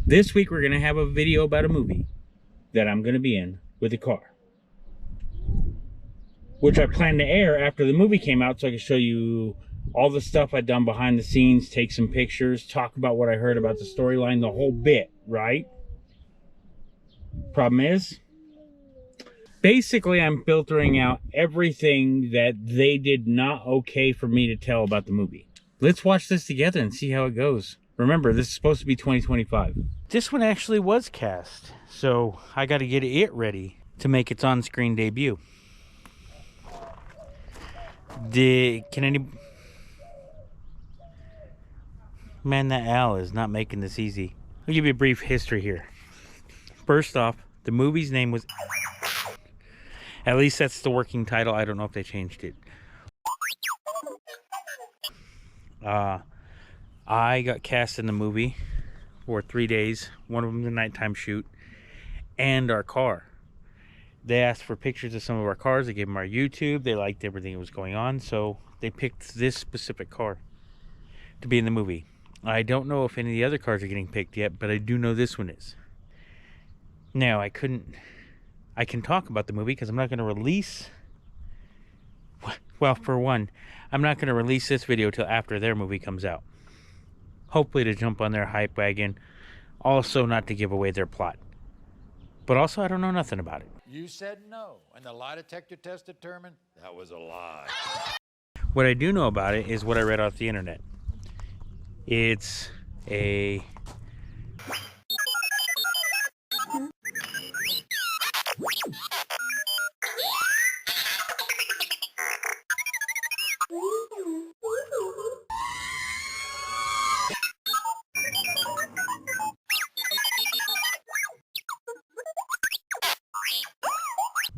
This week we're going to have a video about a movie that I'm going to be in with a car, which I plan to air after the movie came out so I can show you all the stuff I've done behind the scenes, take some pictures, talk about what I heard about the storyline, the whole bit, right? Problem is, basically I'm filtering out everything that they did not okay for me to tell about the movie. Let's watch this together and see how it goes. Remember, this is supposed to be 2025. This one actually was cast, so I got to get it ready to make its on-screen debut. Man, that Al is not making this easy. I'll give you a brief history here. First off, the movie's name was... At least that's the working title. I don't know if they changed it. I got cast in the movie for 3 days. One of them the nighttime shoot. And our car. They asked for pictures of some of our cars. They gave them our YouTube. They liked everything that was going on. So they picked this specific car to be in the movie. I don't know if any of the other cars are getting picked yet, but I do know this one is. Now, I can talk about the movie because I'm not going to release... Well, for one, I'm not going to release this video till after their movie comes out. Hopefully to jump on their hype wagon. Also not to give away their plot. But also I don't know nothing about it. You said no, and the lie detector test determined that was a lie. What I do know about it is what I read off the internet. It's a...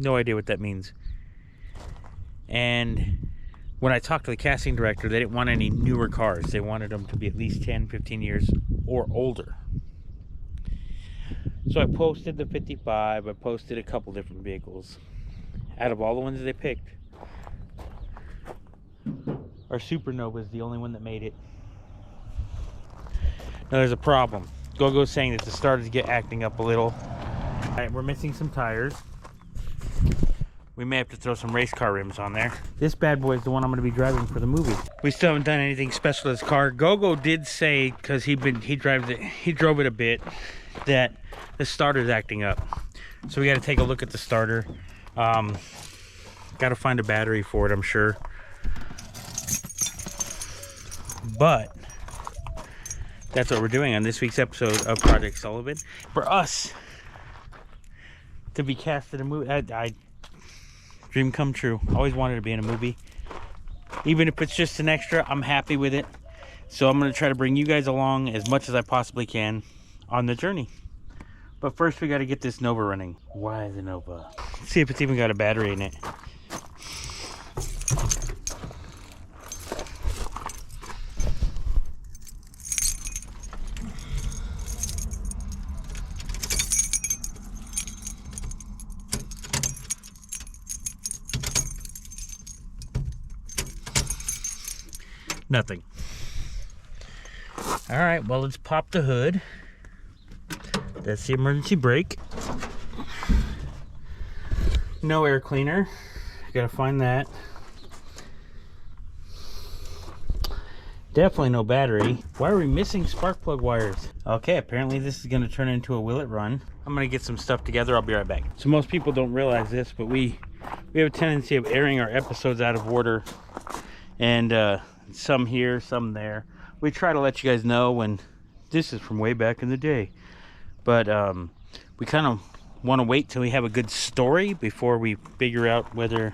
No idea what that means. And when I talked to the casting director, they didn't want any newer cars. They wanted them to be at least 10, 15 years or older. So I posted the 55. I posted a couple different vehicles. Out of all the ones that they picked, our Supernova is the only one that made it. Now there's a problem. Gogo's saying that the starters get acting up a little. All right, we're missing some tires. We may have to throw some race car rims on there. This bad boy is the one I'm going to be driving for the movie. We still haven't done anything special to this car. Gogo did say, because he drove it a bit, that the starter's acting up. So we got to take a look at the starter. Got to find a battery for it, I'm sure. But that's what we're doing on this week's episode of Project Sullivan. For us to be cast in a movie, I dream come true. Always wanted to be in a movie. Even if it's just an extra, I'm happy with it. So I'm going to try to bring you guys along as much as I possibly can on the journey. But first we got to get this Nova running. Why the Nova? Let's see if it's even got a battery in it. Nothing. All right, well, let's pop the hood. That's the emergency brake. No air cleaner. Gotta find that. Definitely no battery. Why are we missing spark plug wires? Okay, apparently this is gonna turn into a will it run. I'm gonna get some stuff together. I'll be right back. So most people don't realize this, but we have a tendency of airing our episodes out of order. And some here, some there. We try to let you guys know when this is from way back in the day. But we kind of want to wait till we have a good story before we figure out whether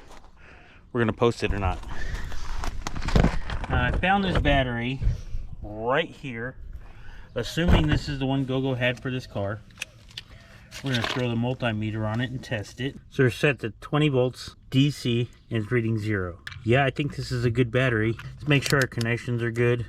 we're going to post it or not. I found this battery right here. Assuming this is the one Gogo had for this car. We're going to throw the multimeter on it and test it. So we're set to 20 volts DC and it's reading 0. Yeah, I think this is a good battery. Let's make sure our connections are good.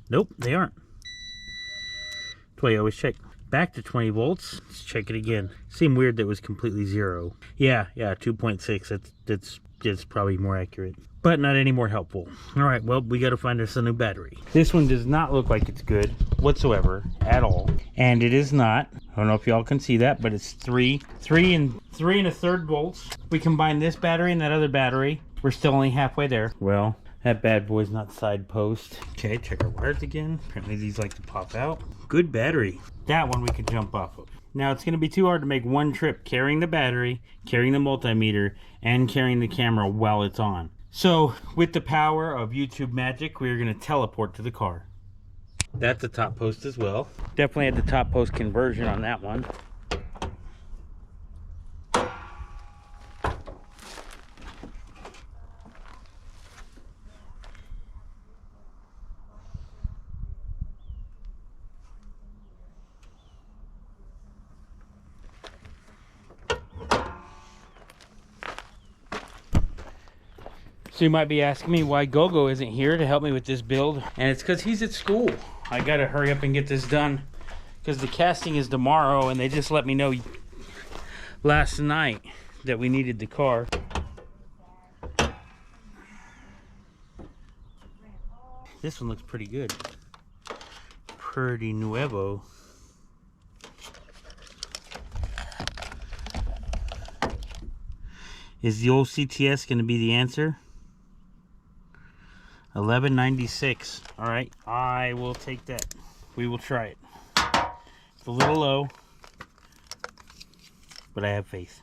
Nope, they aren't. That's why I always check. Back to 20 volts. Let's check it again. Seemed weird that it was completely 0. Yeah, 2.6. That's is probably more accurate, but not any more helpful. All right, well, we got to find us a new battery. This one does not look like it's good whatsoever at all, and it is not. I don't know if y'all can see that, but it's three and a third volts. We combine this battery and that other battery. We're still only halfway there. Well, that bad boy's not side post. Okay, check our wires again. Apparently these like to pop out. Good battery. That one we can jump off of. Now it's going to be too hard to make one trip carrying the battery, carrying the multimeter, and carrying the camera while it's on. So with the power of YouTube magic, we're going to teleport to the car. That's the top post as well. Definitely had the top post conversion on that one. So you might be asking me why Gogo isn't here to help me with this build, and it's because he's at school. I gotta hurry up and get this done because the casting is tomorrow, and they just let me know last night that we needed the car. This one looks pretty good. Pretty nuevo. Is the old CTS going to be the answer? 1196. All right, I will take that. We will try it. It's a little low, but I have faith.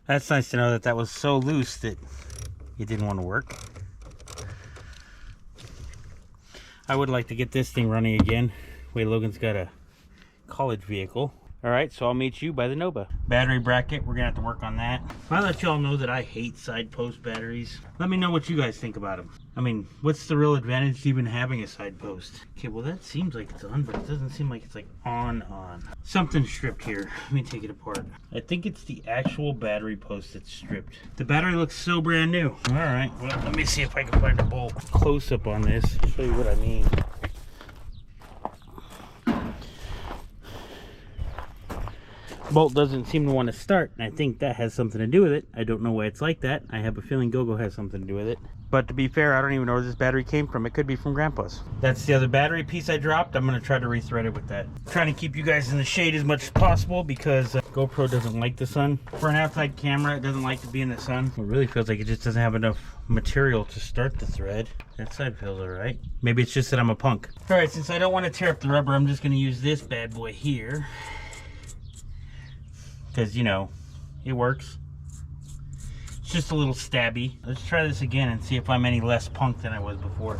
That's nice to know that that was so loose that it didn't want to work. I would like to get this thing running again. Wait, Logan's got a college vehicle. All right, so I'll meet you by the Nova. Battery bracket, we're gonna have to work on that. I let y'all know that I hate side post batteries. Let me know what you guys think about them. I mean, what's the real advantage to even having a side post? Okay, well that seems like it's on, but it doesn't seem like it's like on. Something's stripped here. Let me take it apart. I think it's the actual battery post that's stripped. The battery looks so brand new. All right, well, let me see if I can find a bolt. Close up on this, show you what I mean. Bolt doesn't seem to want to start, and I think that has something to do with it. I don't know why it's like that. I have a feeling Gogo has something to do with it. But to be fair, I don't even know where this battery came from. It could be from Grandpa's. That's the other battery piece I dropped. I'm going to try to rethread it with that. I'm trying to keep you guys in the shade as much as possible because GoPro doesn't like the sun. For an outside camera, it doesn't like to be in the sun. It really feels like it just doesn't have enough material to start the thread. That side feels alright. Maybe it's just that I'm a punk. Alright, since I don't want to tear up the rubber, I'm just going to use this bad boy here. Because, you know, it works. It's just a little stabby. Let's try this again and see if I'm any less punk than I was before.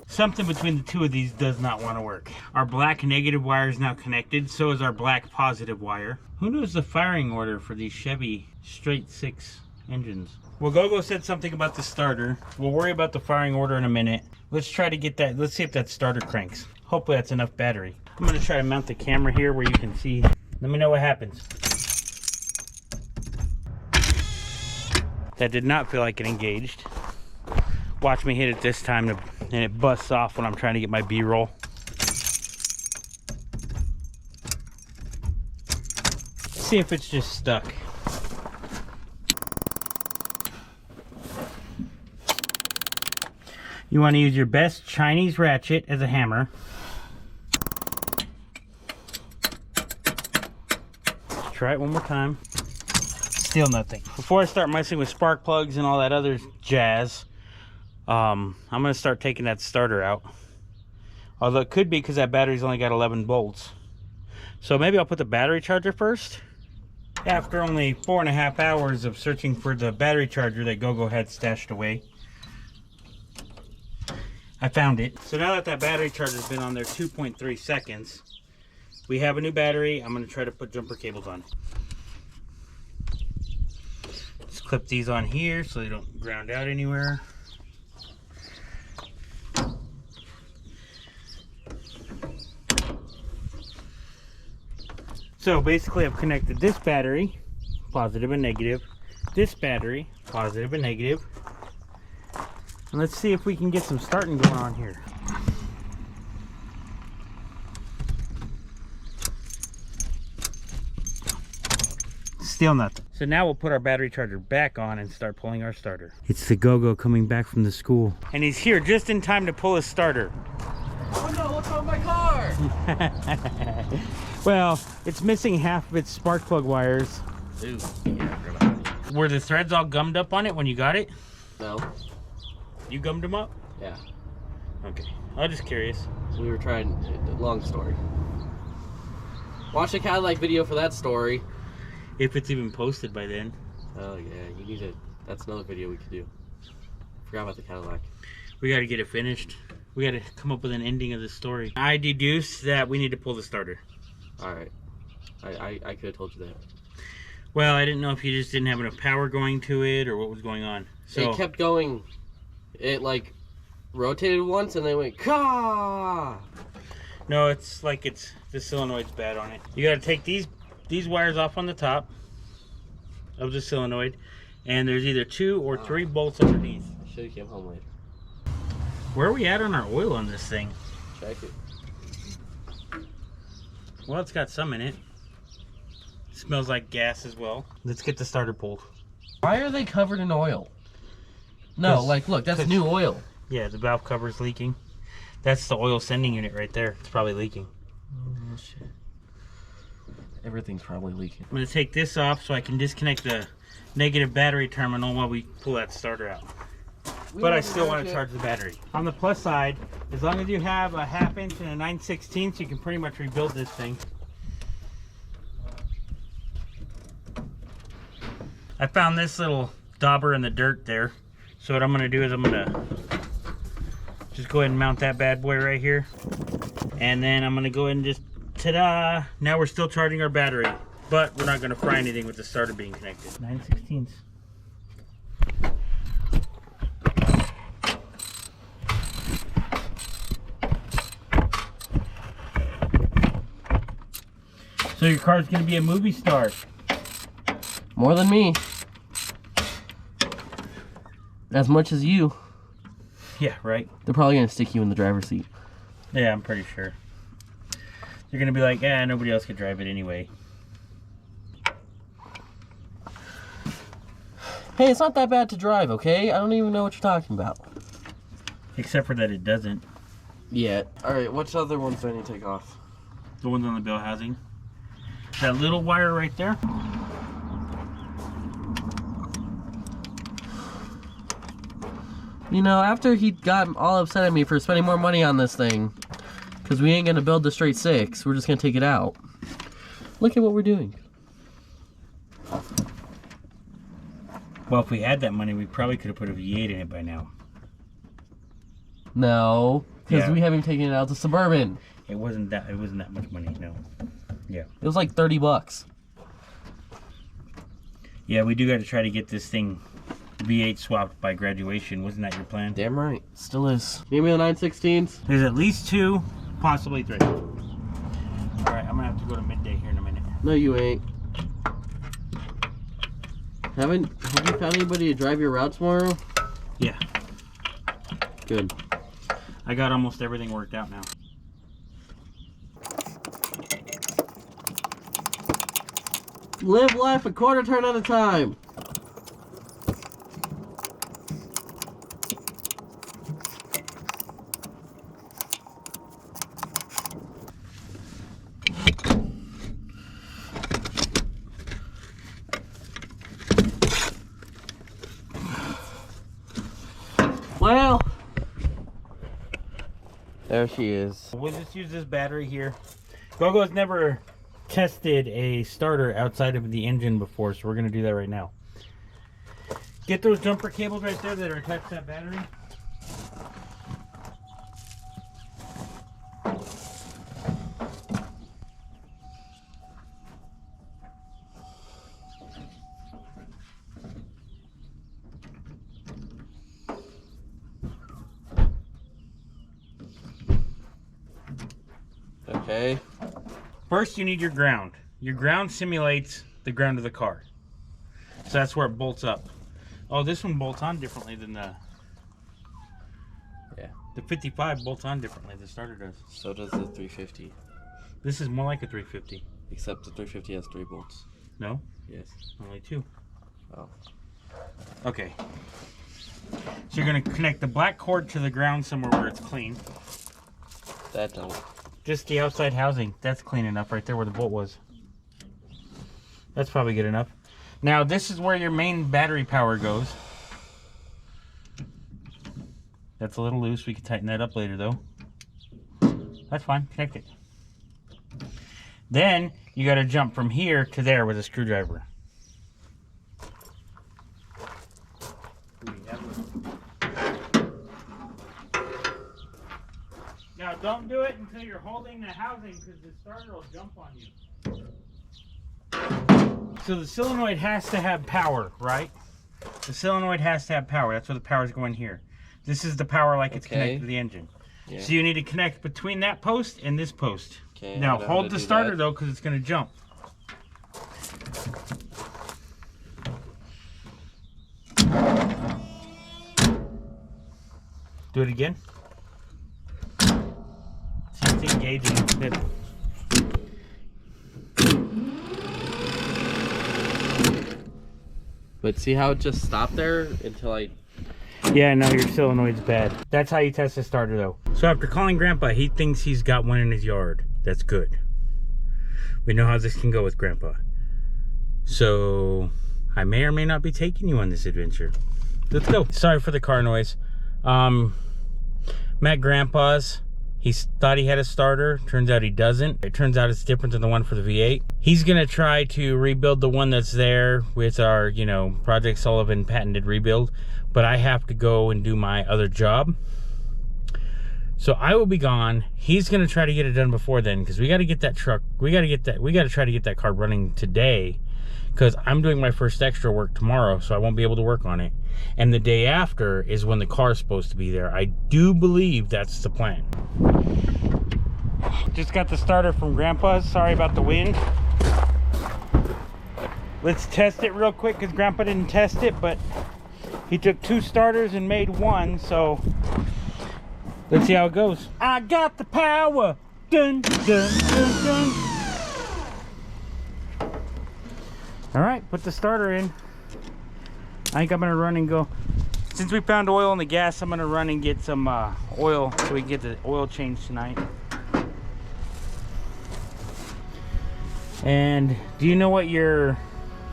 Something between the two of these does not want to work. Our black negative wire is now connected, so is our black positive wire. Who knows the firing order for these Chevy straight six engines? Well, Gogo said something about the starter. We'll worry about the firing order in a minute. Let's try to get that. Let's see if that starter cranks. Hopefully that's enough battery. I'm going to try to mount the camera here where you can see. Let me know what happens. That did not feel like it engaged. Watch me hit it this time and it busts off when I'm trying to get my B-roll. See if it's just stuck. You want to use your best Chinese ratchet as a hammer. Let's try it one more time. Still nothing. Before I start messing with spark plugs and all that other jazz, I'm going to start taking that starter out. Although it could be because that battery's only got 11 volts. So maybe I'll put the battery charger first. After only 4.5 hours of searching for the battery charger that Gogo had stashed away, I found it. So now that battery charger's been on there 2.3 seconds, we have a new battery. I'm going to try to put jumper cables on. Let's clip these on here so they don't ground out anywhere. So basically I've connected this battery, positive and negative, this battery, positive and negative, And let's see if we can get some starting going on here. Still nothing. So now we'll put our battery charger back on and start pulling our starter. It's the Go-Go coming back from the school. And he's here just in time to pull his starter. Oh no, what's wrong with my car? Well, it's missing half of its spark plug wires. Ooh, yeah, I forgot about that. Were the threads all gummed up on it when you got it? No. You gummed them up? Yeah. Okay. I was just curious. We were trying, long story. Watch the Cadillac video for that story. If it's even posted by then. Oh yeah, you need to, that's another video we could do. Forgot about the Cadillac. We got to get it finished. We got to come up with an ending of the story. I deduced that we need to pull the starter. Alright. I could have told you that. Well, I didn't know if you just didn't have enough power going to it or what was going on. So It kept going. It like rotated once and then went Caw! no, it's like it's the solenoid's bad on it. You got to take these wires off on the top of the solenoid, and there's either 2 or 3 bolts underneath. Should have came home later. Where are we at on our oil on this thing? Check it. Well, it's got some in it. Smells like gas as well. Let's get the starter pulled. Why are they covered in oil? No, like look, that's new oil. Yeah, the valve cover's leaking. That's the oil sending unit right there. It's probably leaking. Oh shit. Everything's probably leaking. I'm going to take this off so I can disconnect the negative battery terminal while we pull that starter out. But I still want to charge the battery. On the plus side, as long as you have a 1/2 inch and a 9/16, you can pretty much rebuild this thing. I found this little dauber in the dirt there. So what I'm going to do is I'm going to just go ahead and mount that bad boy right here. And then I'm going to go ahead and just, ta-da! Now we're still charging our battery. But we're not going to fry anything with the starter being connected. 9/16. So your car's going to be a movie star. More than me. As much as you. Yeah, right? They're probably going to stick you in the driver's seat. Yeah, I'm pretty sure. They're going to be like, nobody else could drive it anyway. Hey, it's not that bad to drive, okay? I don't even know what you're talking about. Except for that it doesn't. Yeah. Alright, which other ones do I need to take off? The ones on the bell housing. That little wire right there. You know, after he got all upset at me for spending more money on this thing, because we ain't going to build the straight 6, we're just going to take it out. Look at what we're doing. Well, if we had that money, we probably could have put a V8 in it by now. No, because Yeah. we haven't taken it out to Suburban. It wasn't that much money, no. Yeah. It was like 30 bucks. Yeah, we do got to try to get this thing V8 swapped by graduation. Wasn't that your plan? Damn right. Still is. Give me the 9/16. There's at least 2, possibly 3. All right, I'm gonna have to go to midday here in a minute. No, you ain't. Have you found anybody to drive your route tomorrow? Yeah, Good. I got almost everything worked out now. Live life a quarter turn at a time. Well, there she is. We'll just use this battery here. Gogo's never tested a starter outside of the engine before, so we're going to do that right now. Get those jumper cables right there that are attached to that battery. Okay. First, you need your ground. Your ground simulates the ground of the car. So that's where it bolts up. Oh, this one bolts on differently than the The 55 bolts on differently. The starter does. So does the 350. This is more like a 350. Except the 350 has 3 bolts. No? Yes. Only 2. Oh. Okay. So you're going to connect the black cord to the ground somewhere where it's clean. That don't. Just the outside housing. That's clean enough right there where the bolt was. That's probably good enough. Now this is where your main battery power goes. That's a little loose. We can tighten that up later though. That's fine. Connect it. Then you got to jump from here to there with a screwdriver. Now don't do it until you're holding the housing because the starter will jump on you. So the solenoid has to have power, right? The solenoid has to have power. That's where the power is going here. This is the power like it's connected to the engine. Yeah. So you need to connect between that post and this post. Okay, now hold the starter though because it's going to jump. Do it again. See, it's engaging. But see how it just stopped there until I... Yeah, no, your solenoid's bad. That's how you test the starter though. So after calling Grandpa, he thinks he's got one in his yard. That's good. We know how this can go with Grandpa. So I may or may not be taking you on this adventure. Let's go. Sorry for the car noise. Met Grandpa's. He thought he had a starter. Turns out he doesn't. It turns out it's different than the one for the V8. He's gonna try to rebuild the one that's there with our, you know, Project Sullivan patented rebuild. But I have to go and do my other job. So I will be gone. He's gonna try to get it done before then because we gotta get that truck. We gotta try to get that car running today because I'm doing my first extra work tomorrow, so I won't be able to work on it. And the day after is when the car is supposed to be there. I do believe that's the plan. Just got the starter from Grandpa's. Sorry about the wind. Let's test it real quick because Grandpa didn't test it, but he took 2 starters and made 1, so let's see how it goes. I got the power. Dun, dun, dun, dun. All right, put the starter in. I think I'm gonna run and go. Since we found oil in the gas, I'm gonna run and get some oil so we can get the oil changed tonight. And do you know what your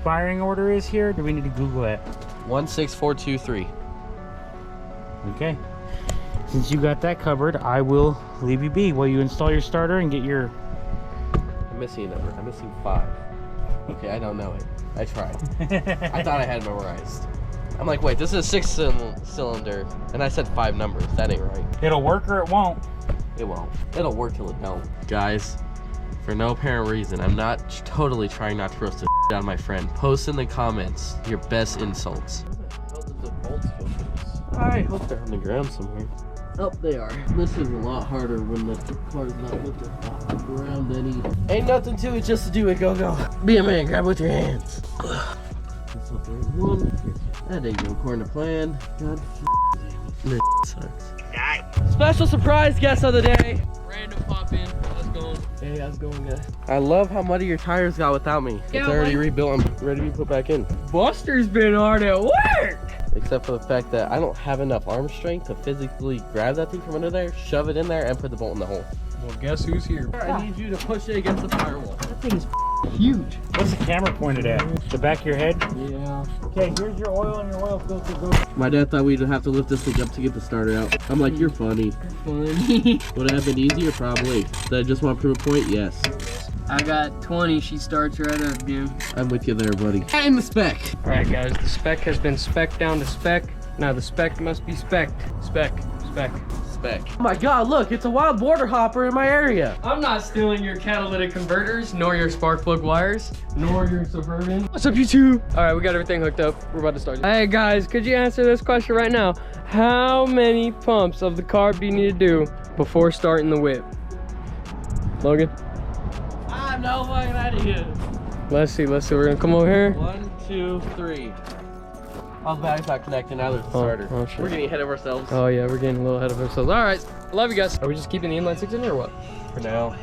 firing order is here? Do we need to Google that? 16423. Okay. Since you got that covered, I will leave you be while you install your starter and get your... I'm missing a number. I'm missing 5. Okay, I don't know it. I tried. I thought I had it memorized. I'm like, wait, this is a 6-cylinder, and I said 5 numbers. That ain't right. It'll work or it won't. It won't. It'll work till it don't. Guys, for no apparent reason, I'm not totally trying not to roast the shit out of my friend. Post in the comments your best insults. Where the hell did the bolts go for this? I hope they're on the ground somewhere. Oh, they are. This is a lot harder when the car's not looking off the ground any. Ain't nothing to it, just to do it. Go, go. Be a man, grab with your hands. That's not the right one. That didn't go according to plan. God damn it. This sucks. Special surprise guest of the day. Random pop in. How's it going? Hey, how's it going, guys? I love how muddy your tires got without me. Yeah, it's already rebuilt. I'm ready to be put back in. Buster's been hard at work. Except for the fact that I don't have enough arm strength to physically grab that thing from under there, shove it in there, and put the bolt in the hole. Well, guess who's here? I need you to push it against the firewall. That thing is huge. What's the camera pointed at? The back of your head? Yeah. Okay, here's your oil and your oil filter. Go. My dad thought we'd have to lift this thing up to get the starter out. I'm like, you're funny. Funny. Would it have been easier? Probably. Did I just want to prove a point? Yes. I got 20. She starts right up, dude. I'm with you there, buddy. And the spec. All right, guys. The spec has been spec'd down to spec. Now the spec must be spec'd. Spec. Spec. Spec. Oh my God! Look, it's a wild border hopper in my area. I'm not stealing your catalytic converters, nor your spark plug wires, nor your Suburban. What's up, YouTube? All right, we got everything hooked up. We're about to start. Hey guys, could you answer this question right now? How many pumps of the carb do you need to do before starting the whip? Logan? I have no fucking idea. Let's see. We're gonna come over here. 1, 2, 3. Oh, the battery's not connecting. Now there's the starter. Oh, shit. We're getting ahead of ourselves. Oh yeah, we're getting a little ahead of ourselves. All right, love you guys. Are we just keeping the inline six in or what? For now.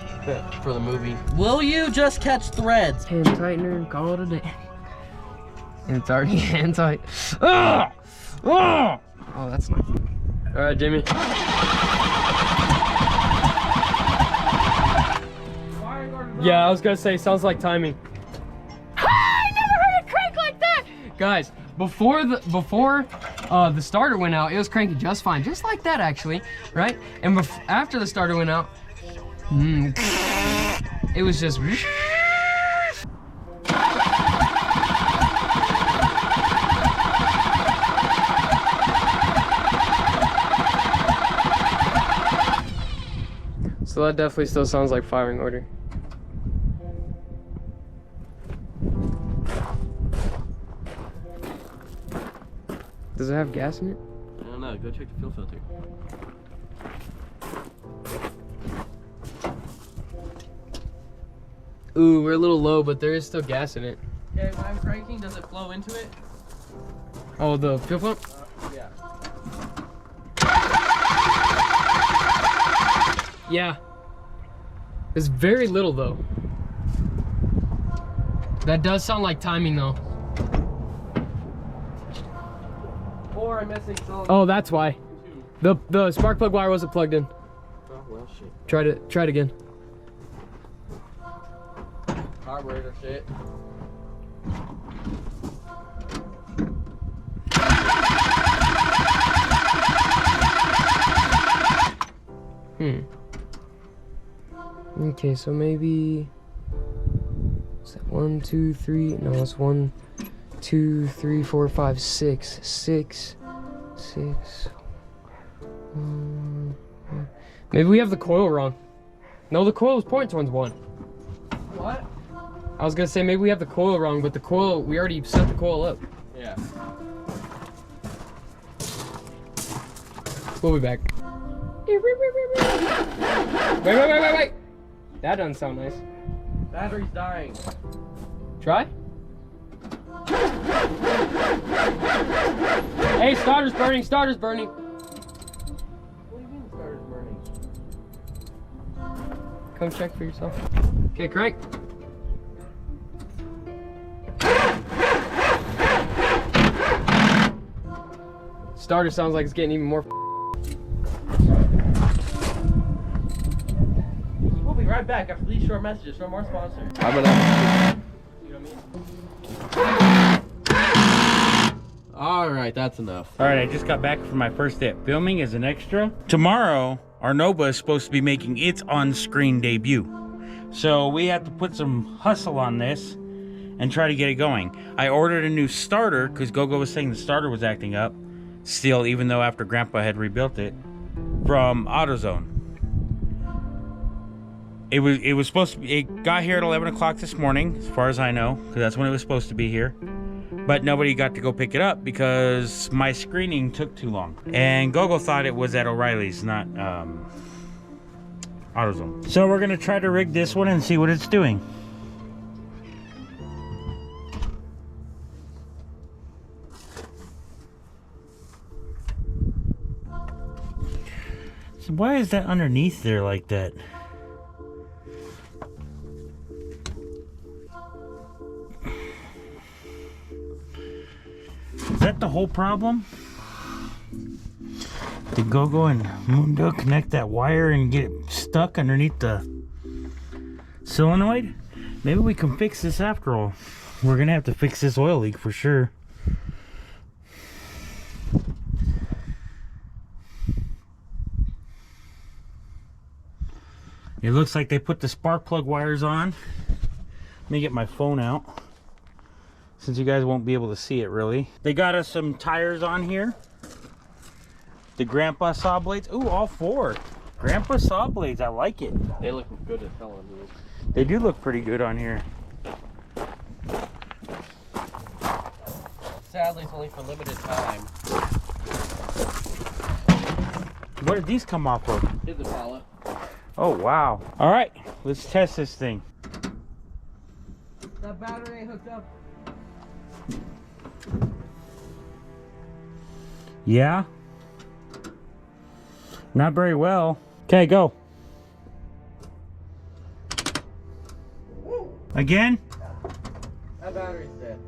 For the movie. Will you just catch threads? Hand tightener and call it a day. And it's already hand tight. Ah! Ah! Oh, that's nice. All right, Jimmy. Yeah, I was gonna say, sounds like timing. I never heard it crank like that! Guys, before the starter went out, it was cranking just fine, just like that actually, right? And after the starter went out, it was just. So that definitely still sounds like firing order. Does it have gas in it? I don't know. Go check the fuel filter. Ooh, we're a little low, but there is still gas in it. Okay, when I'm cranking, does it flow into it? Oh, the fuel pump? Yeah. Yeah. It's very little though. That does sound like timing though. Or I'm missing some. Oh, that's why. The spark plug wire wasn't plugged in. Oh, well, shit. Try it again. Carburetor shit. Okay, so maybe is that 1, 2, 3? No, it's 1, 2, 3, 4, 5, 6. 6. Maybe we have the coil wrong. No, the coil was pointing towards 1. What? I was gonna say maybe we have the coil wrong, but the coil, we already set the coil up. Yeah. We'll be back. Wait. That doesn't sound nice. Battery's dying. Try. Hey, starter's burning. What do you mean the starter's burning? Come check for yourself. Okay, crank. Starter sounds like it's getting even more. We'll be right back after these short messages from our sponsor. I'm gonna. You know what I mean? Alright, that's enough. All right, I just got back from my first day of filming as an extra. Tomorrow, our Nova is supposed to be making its on-screen debut. So we have to put some hustle on this and try to get it going. I ordered a new starter because Gogo was saying the starter was acting up still, even though after Grandpa had rebuilt it, from AutoZone. It was supposed to be, it got here at 11 o'clock this morning, as far as I know, because that's when it was supposed to be here. But nobody got to go pick it up because my screening took too long. And Gogo thought it was at O'Reilly's, not AutoZone. So we're gonna try to rig this one and see what it's doing. So why is that underneath there like that? Is that the whole problem? Did Gogo and Mundo connect that wire and get it stuck underneath the solenoid? Maybe we can fix this after all. We're gonna have to fix this oil leak for sure. It looks like they put the spark plug wires on. Let me get my phone out, since you guys won't be able to see it really. They got us some tires on here. The Grandpa saw blades. Ooh, all 4. Grandpa saw blades, I like it. They look good as hell on these. They do look pretty good on here. Sadly, it's only for limited time. What did these come off of? Here's the pallet. Oh, wow. All right, let's test this thing. That battery ain't hooked up. Yeah? Not very well. Okay, go. Again? That battery's dead.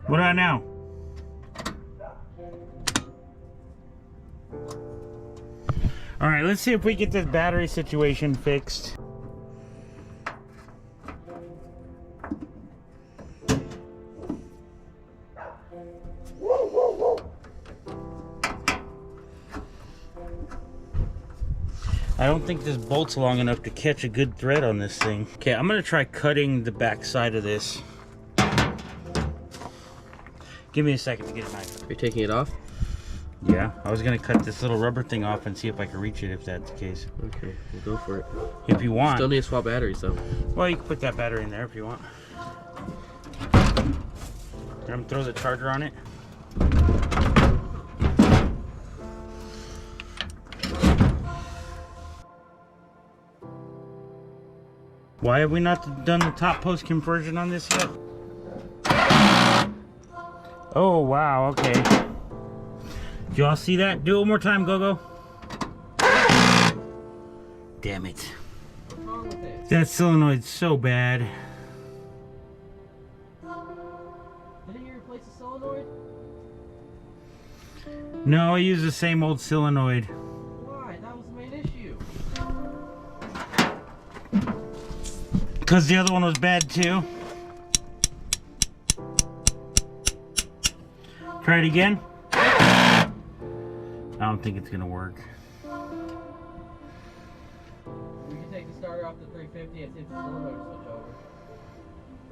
What do I now? All right, let's see if we get this battery situation fixed. I don't think this bolt's long enough to catch a good thread on this thing. Okay, I'm gonna try cutting the back side of this. Give me a second to get a knife. You're taking it off? Yeah, I was gonna cut this little rubber thing off and see if I could reach it if that's the case. Okay, we'll go for it. If you want. Still need to swap batteries though. Well, you can put that battery in there if you want. I'm gonna throw the charger on it. Why have we not done the top post conversion on this yet? Oh, wow, okay. Did y'all see that? Do it one more time, go. Damn it. What's wrong with it? That solenoid's so bad. Didn't you replace the solenoid? No, I use the same old solenoid. Why? That was the main issue. Because the other one was bad too. Try it again. I don't think it's gonna work. We can take the starter off the 350 and see if the solenoid will switch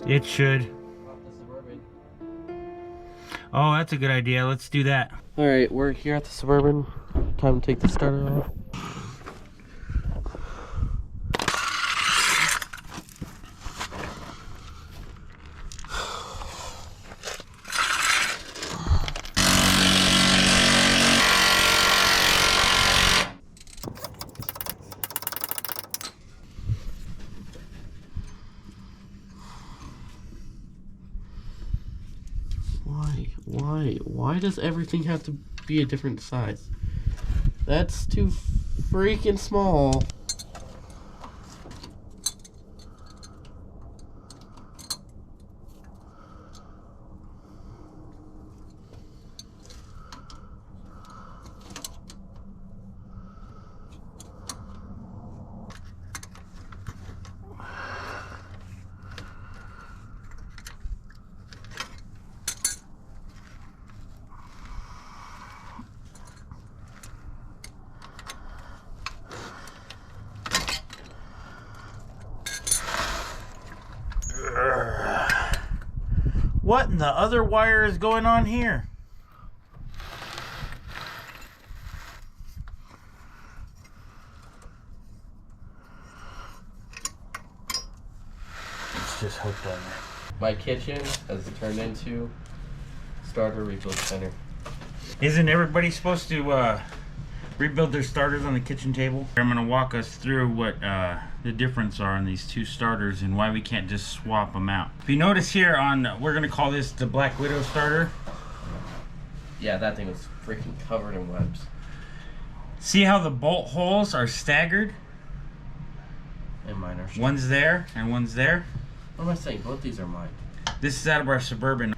over. It should. Off the Suburban. Oh, that's a good idea. Let's do that. Alright, we're here at the Suburban. Time to take the starter off. Why does everything have to be a different size? That's too freaking small. What in the other wire is going on here? It's just hooked on there. My kitchen has turned into starter rebuild center. Isn't everybody supposed to rebuild their starters on the kitchen table? I'm going to walk us through what the difference are on these two starters and why we can't just swap them out. If you notice here on, we're going to call this the Black Widow starter. Yeah, that thing was freaking covered in webs. See how the bolt holes are staggered? And mine are. One's there and one's there. What am I saying? Both these are mine. This is out of our Suburban.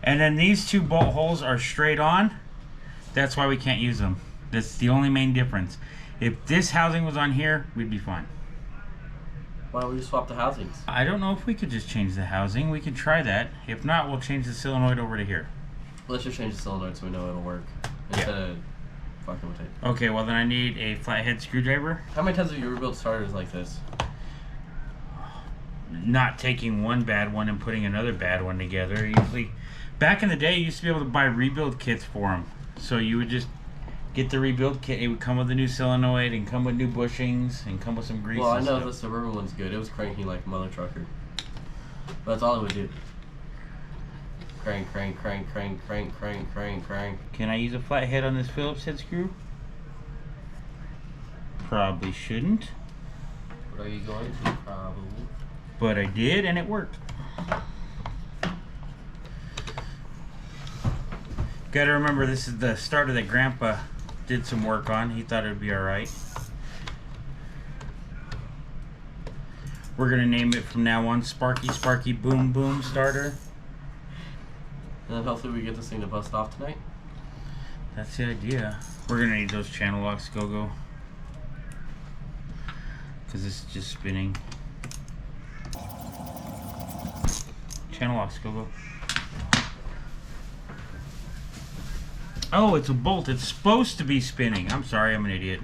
And then these two bolt holes are straight on. That's why we can't use them. That's the only main difference. If this housing was on here, we'd be fine. Why don't we just swap the housings? I don't know if we could just change the housing. We could try that. If not, we'll change the solenoid over to here. Let's just change the solenoid so we know it'll work. Instead of fucking with it. Okay, well then I need a flathead screwdriver. How many times have you rebuilt starters like this? Not taking one bad one and putting another bad one together. Usually, back in the day, you used to be able to buy rebuild kits for them. So you would just get the rebuild kit. It would come with a new solenoid and come with new bushings and come with some grease. Well, I and know stuff. the Suburban one's good. It was cranky like a mother trucker. But that's all it would do. Crank, crank, crank, crank, crank, crank, crank, crank. Can I use a flathead on this Phillips head screw? Probably shouldn't. What are you going to? Probably. But I did and it worked. Gotta remember, this is the starter that Grandpa did some work on. He thought it would be alright. We're gonna name it from now on Sparky Boom Boom Starter. And then hopefully we get this thing to bust off tonight. That's the idea. We're gonna need those channel locks, Go-Go. Because this is just spinning. Channel locks, Go-Go. Oh, it's a bolt. It's supposed to be spinning. I'm sorry, I'm an idiot.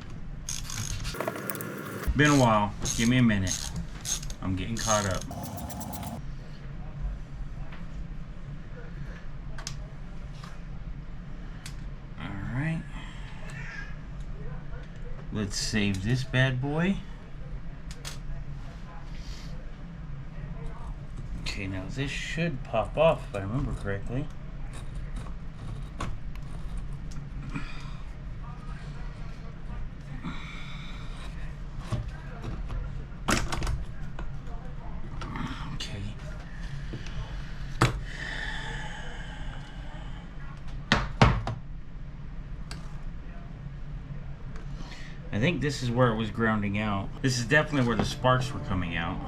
Been a while. Give me a minute. I'm getting caught up. Alright. Let's save this bad boy. Okay, now this should pop off if I remember correctly. I think this is where it was grounding out. This is definitely where the sparks were coming out.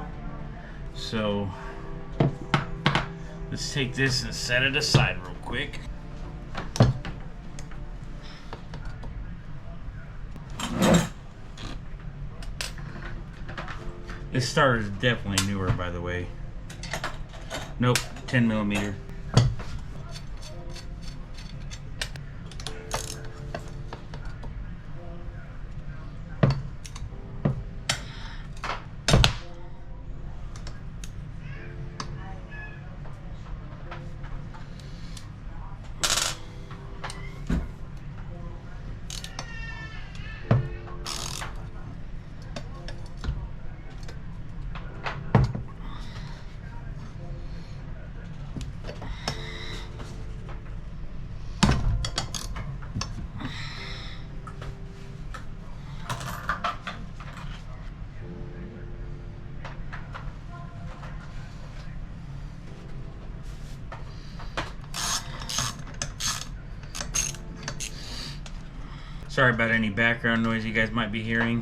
So let's take this and set it aside real quick. This starter is definitely newer, by the way. Nope, 10 millimeter. Sorry about any background noise you guys might be hearing.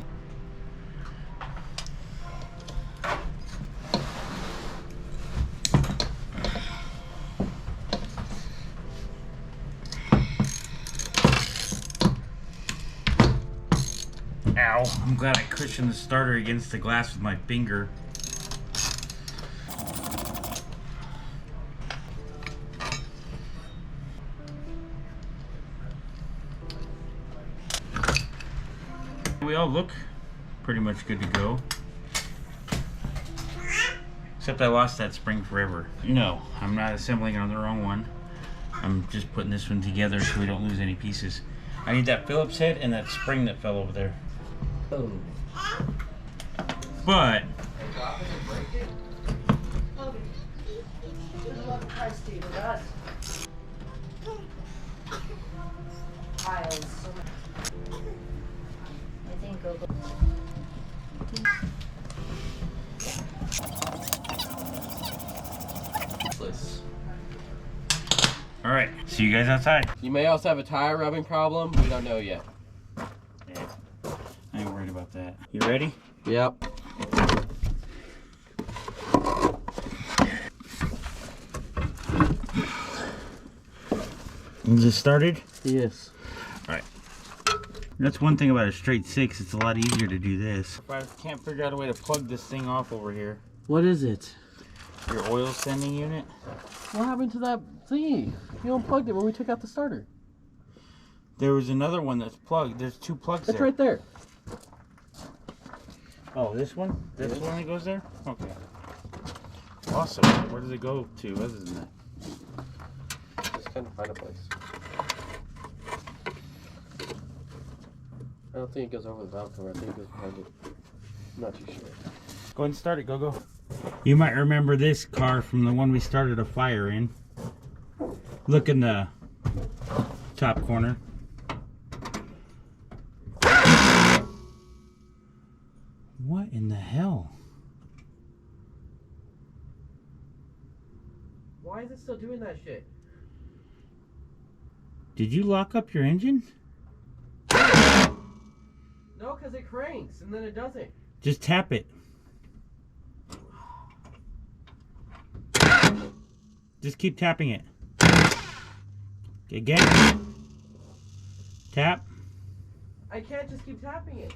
Ow, I'm glad I cushioned the starter against the glass with my finger. We all look pretty much good to go. Except I lost that spring forever. No, I'm not assembling on the wrong one. I'm just putting this one together so we don't lose any pieces. I need that Phillips head and that spring that fell over there. Oh. But all right, see you guys outside. You may also have a tire rubbing problem. We don't know yet. Yeah, I ain't worried about that. You ready? Yep. Is it started? Yes. All right. That's one thing about a straight six. It's a lot easier to do this. If I can't figure out a way to plug this thing off over here. What is it? Your oil sending unit? What happened to that thingy? You unplugged it when we took out the starter. There was another one that's plugged. There's two plugs It's there. right there. Oh, this one? This one that goes there? Okay. Awesome. Where does it go to other than that? Just couldn't find a place. I don't think it goes over the valve cover. I think it goes behind it. I'm not too sure. Go ahead and start it. Go, go. You might remember this car from the one we started a fire in. Look in the top corner. What in the hell? Why is it still doing that shit? Did you lock up your engine? No, because it cranks and then it doesn't. Just tap it. Just keep tapping it. Again. Tap. I can't just keep tapping it.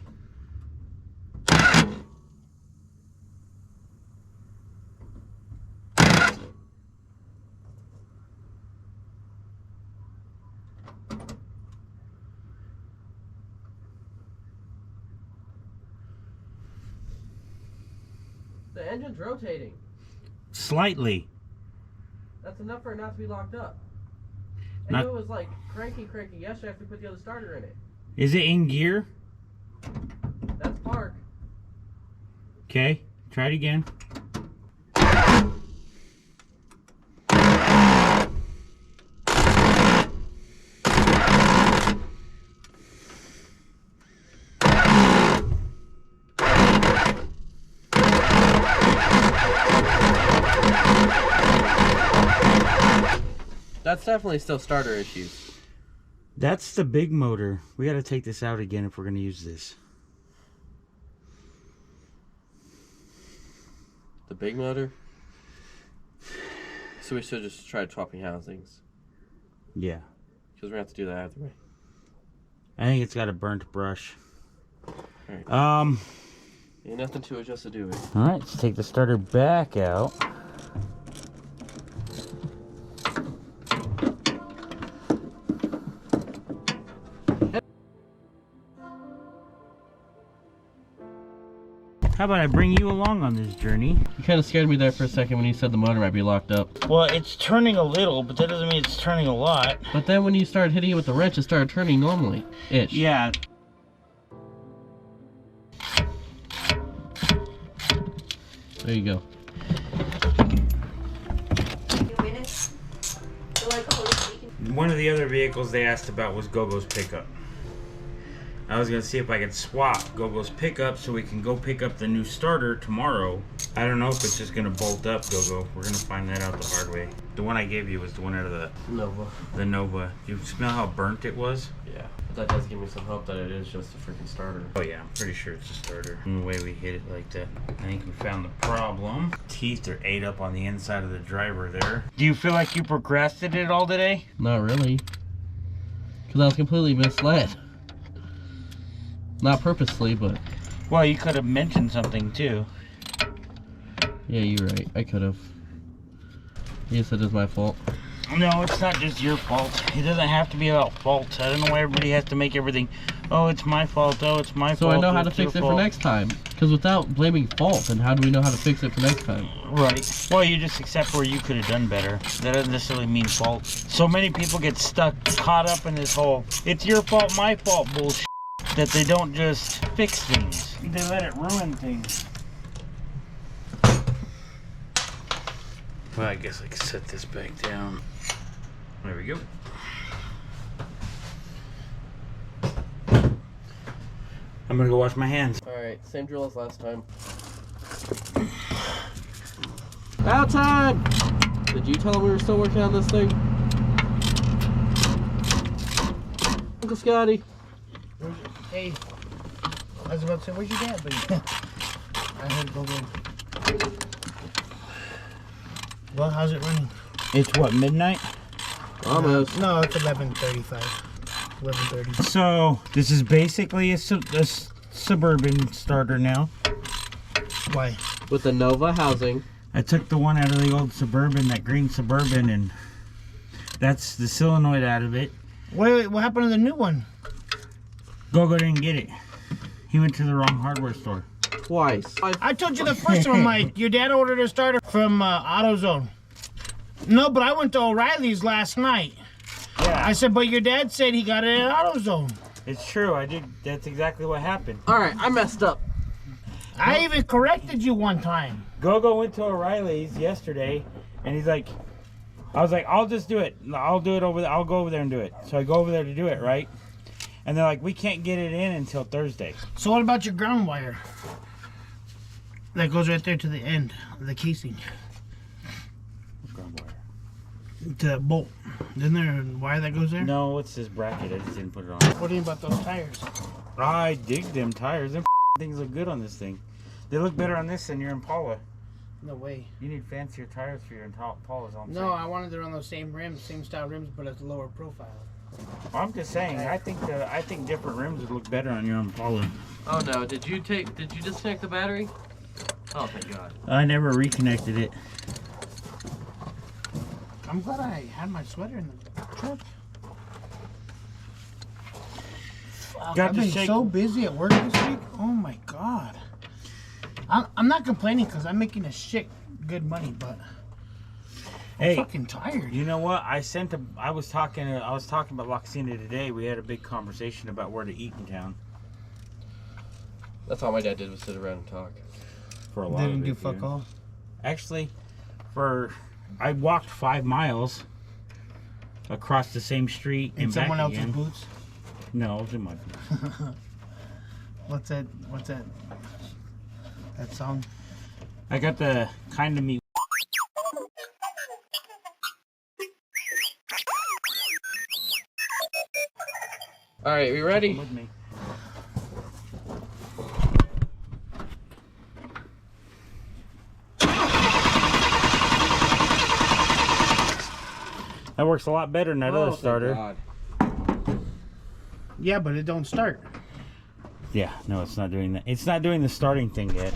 The engine's rotating. Slightly. That's enough for it not to be locked up. I Not- knew it was like cranky yesterday after we put the other starter in it. Is it in gear? That's park. Okay, try it again. That's definitely still starter issues. That's the big motor. We got to take this out again if we're going to use this. The big motor? So we should just try swapping housings. Yeah. Because we're going to have to do that either way. I think it's got a burnt brush. Alright. Ain't nothing to it just to do it. Alright, let's take the starter back out. How about I bring you along on this journey? You kind of scared me there for a second when you said the motor might be locked up. Well, it's turning a little, but that doesn't mean it's turning a lot. But then when you started hitting it with the wrench, it started turning normally-ish. Yeah. There you go. One of the other vehicles they asked about was Gogo's pickup. I was gonna see if I could swap Gogo's pickup so we can go pick up the new starter tomorrow. I don't know if it's just gonna bolt up, Gogo. We're gonna find that out the hard way. The one I gave you was the one out of the Nova. You smell how burnt it was? Yeah. But that does give me some hope that it is just a freaking starter. Oh yeah, I'm pretty sure it's a starter. And the way we hit it like that. I think we found the problem. Teeth are ate up on the inside of the driver there. Do you feel like you procrastinated all today? Not really. Because I was completely misled. Not purposely, but... Well, you could have mentioned something too. Yeah, you're right. I could have. Yes, it is my fault. No, it's not just your fault. It doesn't have to be about fault. I don't know why everybody has to make everything, oh, it's my fault, oh, it's my fault. So I know how to it's your fix it fault. for next time. Because without blaming fault, then how do we know how to fix it for next time? Right. Well, you just accept where you could have done better. That doesn't necessarily mean fault. So many people get stuck, caught up in this whole, it's your fault, my fault bullshit, that they don't just fix things. They let it ruin things. Well, I guess I can set this back down. There we go. I'm gonna go wash my hands. Alright, same drill as last time. Out time! Did you tell them we were still working on this thing? Uncle Scotty. Hey, I was about to say, where's your dad? But I heard go in. Well, how's it running? It's what, midnight? Almost. No, it's 11:35. 11:30. So, this is basically a Suburban starter now. Why? With the Nova housing. I took the one out of the old Suburban, that green Suburban, and that's the solenoid out of it. Wait, what happened to the new one? Gogo didn't get it. He went to the wrong hardware store. Twice. I told you the first one, Mike. Your dad ordered a starter from AutoZone. No, but I went to O'Reilly's last night. Yeah, I said, but your dad said he got it at AutoZone. it's true. I did. That's exactly what happened. Alright, I messed up. I even corrected you one time. Gogo went to O'Reilly's yesterday, and he's like, I was like, I'll just do it. I'll do it over there. I'll go over there and do it. So I go over there to do it, right? And they're like, we can't get it in until Thursday. So what about your ground wire? That goes right there to the end of the casing. To that bolt. Isn't there a wire that goes there? No, it's this bracket. I just didn't put it on. What do you think about those tires? I dig them tires. Them things look good on this thing. They look better on this than your Impala. No way. You need fancier tires for your Impalas. No, I wanted to run those same rims, same style rims, but at a lower profile. I'm just saying. I think different rims would look better on your Impala. Oh no, did you disconnect the battery? Oh, thank God. I never reconnected it. I'm glad I had my sweater in the truck. I've been so busy at work this week. Oh my God. I'm not complaining because I'm making a shit good money, but I'm fucking tired. You know what? I was talking about La Cocina today. We had a big conversation about where to eat in town. That's all my dad did was sit around and talk. For a lot Didn't of do it, fuck dude. all. Actually, I walked 5 miles across the same street In and back someone else's again. boots. No, it was in my boots. What's that? That song? I got the kind of meat. All right, we ready? With me. That works a lot better than that other starter. God. Yeah, but it don't start. Yeah, no, it's not doing that. It's not doing the starting thing yet.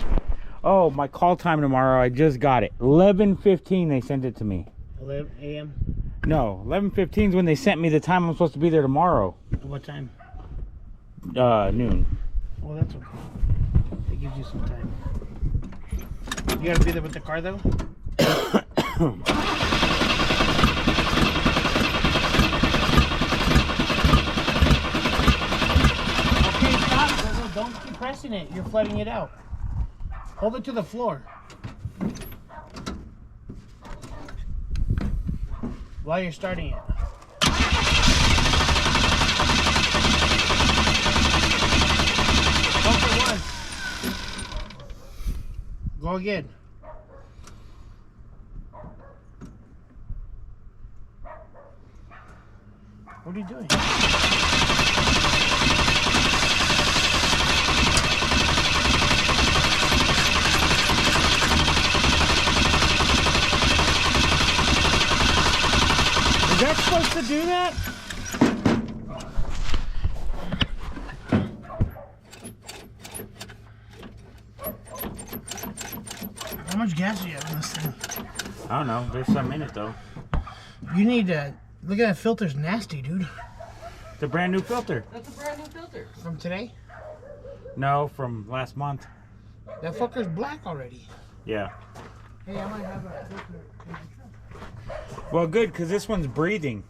Oh, my call time tomorrow, I just got it. 11:15 they sent it to me. 11 a.m. No, 11:15 is when they sent me the time I'm supposed to be there tomorrow. What time? Noon. Well, that's okay. It gives you some time. You gotta be there with the car, though? Okay, stop. Don't keep pressing it. You're flooding it out. Hold it to the floor. While you're starting it. Go for one. Go again. What are you doing? Is that supposed to do that? How much gas do you have in this thing? I don't know. There's some in it though. You need to look at that filter's nasty, dude. It's a brand new filter. That's a brand new filter. From today? No, from last month. That fucker's black already. Yeah. Hey, I might have a filter in the truck. Well, good, because this one's breathing.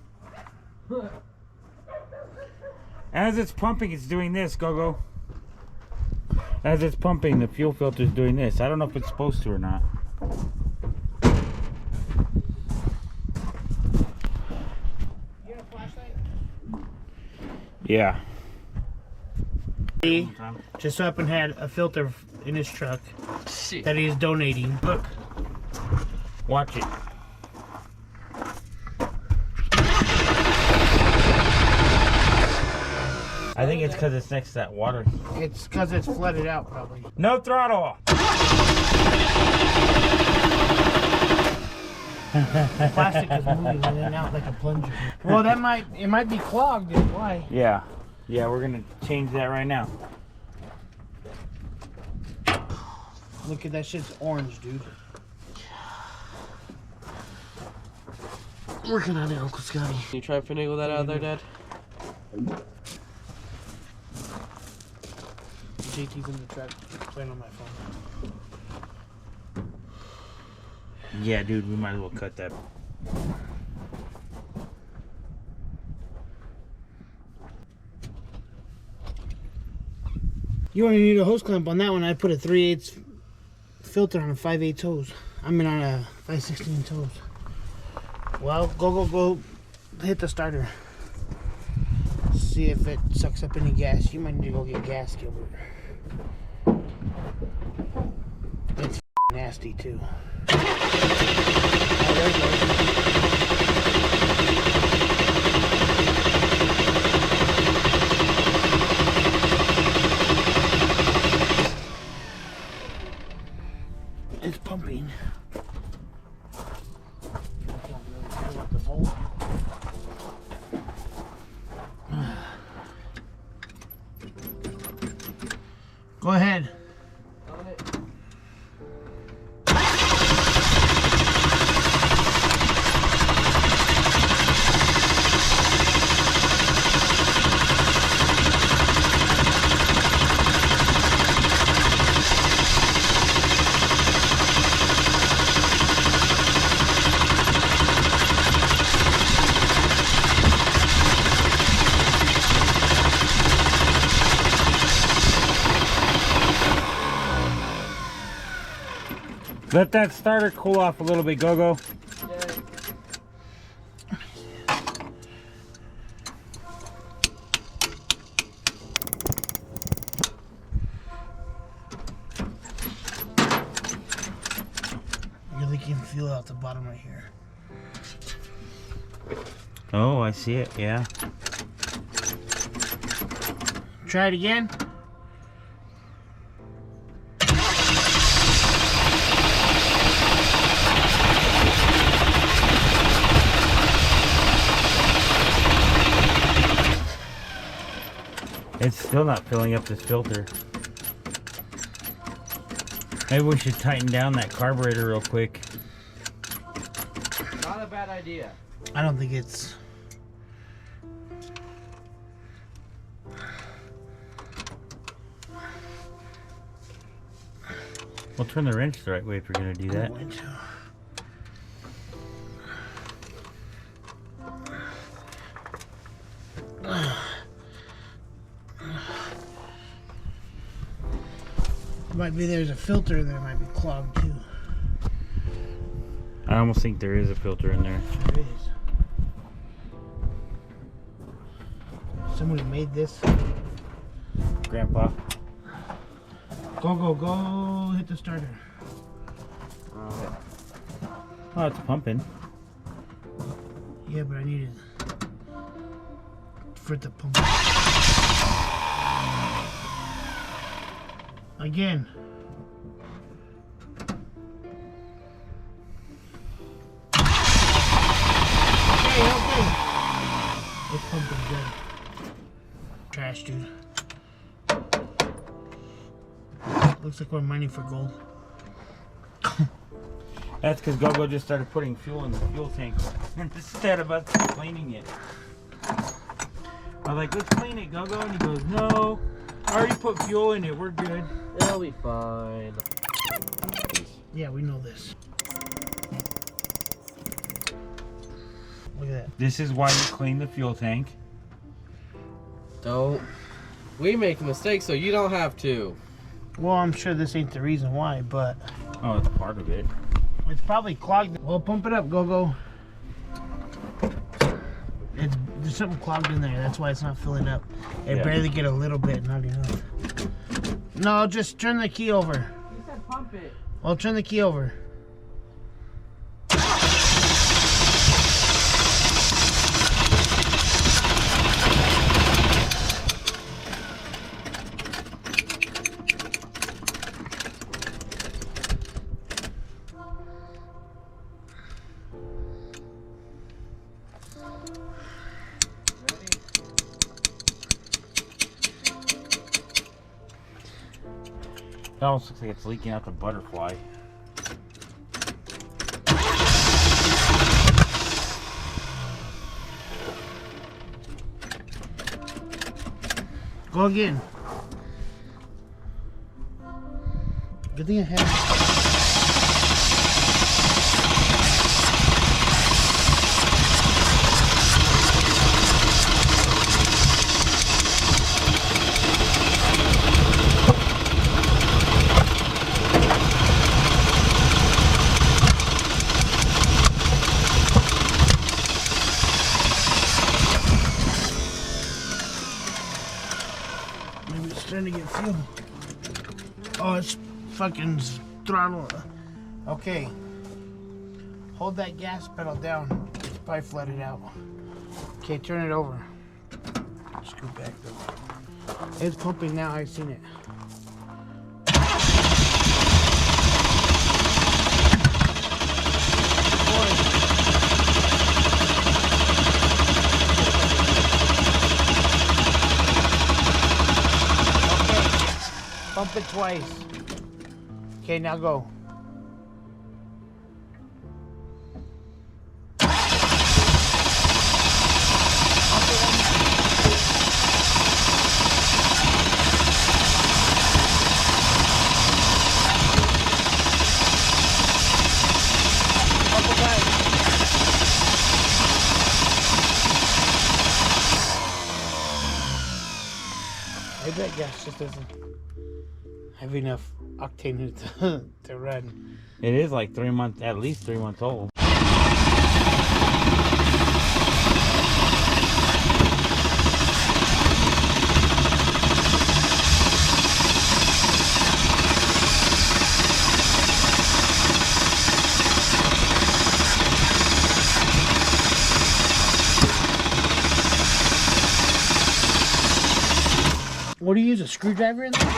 As it's pumping, it's doing this. Go. As it's pumping, the fuel filter's doing this. I don't know if it's supposed to or not. You got a flashlight? Yeah. He just so happened had a filter in his truck that he is donating. Look. Watch it. I think it's because it's next to that water. It's because it's flooded out, probably. No throttle. The plastic is moving in and out like a plunger. Well, it might be clogged. Is why. Yeah. Yeah, we're gonna change that right now. Look at that shit's orange, dude. Working on it, Uncle Scotty. Can you try and finagle that out of there, Dad? JT's in the truck playing on my phone. Yeah, dude, we might as well cut that. You only need a hose clamp on that one. I put a 3/8 filter on a 5/8 hose. I mean on a 5/16 hose. Well, go hit the starter. See if it sucks up any gas. You might need to go get gas, Gilbert. It's nasty too. Oh, there it goes. pumping. Go ahead. Let that starter cool off a little bit, Go-Go. You're leaking fuel out the bottom right here. Oh, I see it, yeah. Try it again. It's still not filling up this filter. Maybe we should tighten down that carburetor real quick. Not a bad idea. I don't think it's... We'll turn the wrench the right way if you're gonna do that. I'm going to. Might be there's a filter in there, might be clogged too. I almost think there is a filter in there. There is. Somebody made this. Grandpa. Go, hit the starter. Oh, it's pumping. Yeah, but I need it for it to pump. Again. Okay. It's pumping good. Trash, dude. Looks like we're mining for gold. That's because Gogo just started putting fuel in the fuel tank instead of us cleaning it. I was like, let's clean it, Gogo, and he goes, no, I already put fuel in it, we're good. It'll be fine. Yeah, we know this. Look at that. This is why you clean the fuel tank. Don't. We make mistakes so you don't have to. Well, I'm sure this ain't the reason why, but Oh, it's part of it. it's probably clogged. Well, pump it up, Go. There's something clogged in there. That's why it's not filling up. It Yeah. barely get a little bit, not enough. No, just turn the key over. You said pump it. Well, turn the key over. It almost looks like it's leaking out the butterfly. Go again. Good thing I have. Maybe it's starting to get fuel. Oh, it's fucking throttle. Okay. Hold that gas pedal down. It's probably flooded out. Okay, turn it over. Scoot back though. It's pumping now, I've seen it. Pump it twice. Okay, now go. Maybe that gas just doesn't have enough octane to run. It is like 3 months, at least 3 months old. What do you use, a screwdriver in there?